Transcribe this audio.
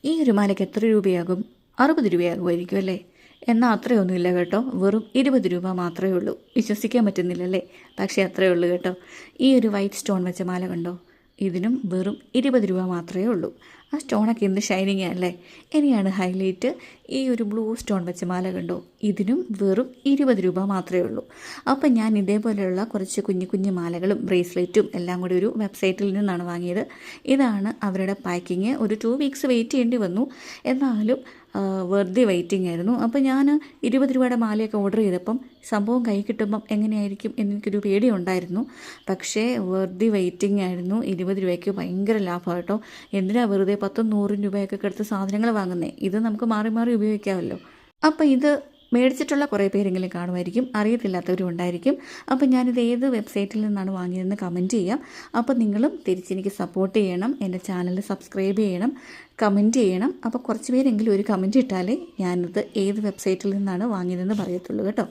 ഈ ഒരു മാലയ്ക്ക് എത്ര രൂപയാകും? 60 രൂപയാകുമായിരിക്കും അല്ലേ? എന്നാൽ അത്രയൊന്നുമില്ല കേട്ടോ, വെറും 20 രൂപ മാത്രമേ ഉള്ളൂ. വിശ്വസിക്കാൻ പറ്റുന്നില്ലല്ലേ? പക്ഷേ അത്രയേ ഉള്ളൂ കേട്ടോ. ഈ ഒരു വൈറ്റ് സ്റ്റോൺ വെച്ച മാല കണ്ടോ? ഇതിനും വെറും 20 രൂപ മാത്രമേ ഉള്ളൂ. ആ സ്റ്റോണൊക്കെ എന്ത് ഷൈനിങ് അല്ലേ? ഇനിയാണ് ഹൈലൈറ്റ്. ഈ ഒരു ബ്ലൂ സ്റ്റോൺ വെച്ച മാല കണ്ടോ? ഇതിനും വെറും 20 രൂപ മാത്രമേ ഉള്ളൂ. അപ്പം ഞാൻ ഇതേപോലെയുള്ള കുറച്ച് കുഞ്ഞു കുഞ്ഞു മാലകളും ബ്രേസ്ലെറ്റും എല്ലാം കൂടി ഒരു വെബ്സൈറ്റിൽ നിന്നാണ് വാങ്ങിയത്. ഇതാണ് അവരുടെ പാക്കിങ്. ഒരു 2 വീക്സ് വെയിറ്റ് ചെയ്യേണ്ടി വന്നു, എന്നാലും വെറുതെ വെയിറ്റിംഗ് ആയിരുന്നു. അപ്പോൾ ഞാൻ 20 രൂപയുടെ മാലയൊക്കെ ഓർഡർ ചെയ്തപ്പം സംഭവം കൈ കിട്ടുമ്പം എങ്ങനെയായിരിക്കും എന്നെനിക്കൊരു പേടിയുണ്ടായിരുന്നു. പക്ഷേ വെറുതെ വെയിറ്റിംഗ് ആയിരുന്നു. 20 രൂപയ്ക്ക് ഭയങ്കര ലാഭം കേട്ടോ. എന്തിനാ വെറുതെ 10 100 രൂപയൊക്കെ എടുത്ത് സാധനങ്ങൾ വാങ്ങുന്നത്? ഇത് നമുക്ക് മാറി മാറി ഉപയോഗിക്കാമല്ലോ. അപ്പോൾ ഇത് മേടിച്ചിട്ടുള്ള കുറേ പേരെങ്കിലും കാണുമായിരിക്കും, അറിയത്തില്ലാത്തവരും ഉണ്ടായിരിക്കും. അപ്പോൾ ഞാനിത് ഏത് വെബ്സൈറ്റിൽ നിന്നാണ് വാങ്ങിയതെന്ന് കമൻറ്റ് ചെയ്യാം. അപ്പോൾ നിങ്ങളും തിരിച്ചെനിക്ക് സപ്പോർട്ട് ചെയ്യണം, എൻ്റെ ചാനൽ സബ്സ്ക്രൈബ് ചെയ്യണം, കമൻറ്റ് ചെയ്യണം. അപ്പോൾ കുറച്ച് പേരെങ്കിലും ഒരു കമൻറ്റ് ഇട്ടാലേ ഞാനിത് ഏത് വെബ്സൈറ്റിൽ നിന്നാണ് വാങ്ങിയതെന്ന് പറയത്തുള്ളൂ കേട്ടോ.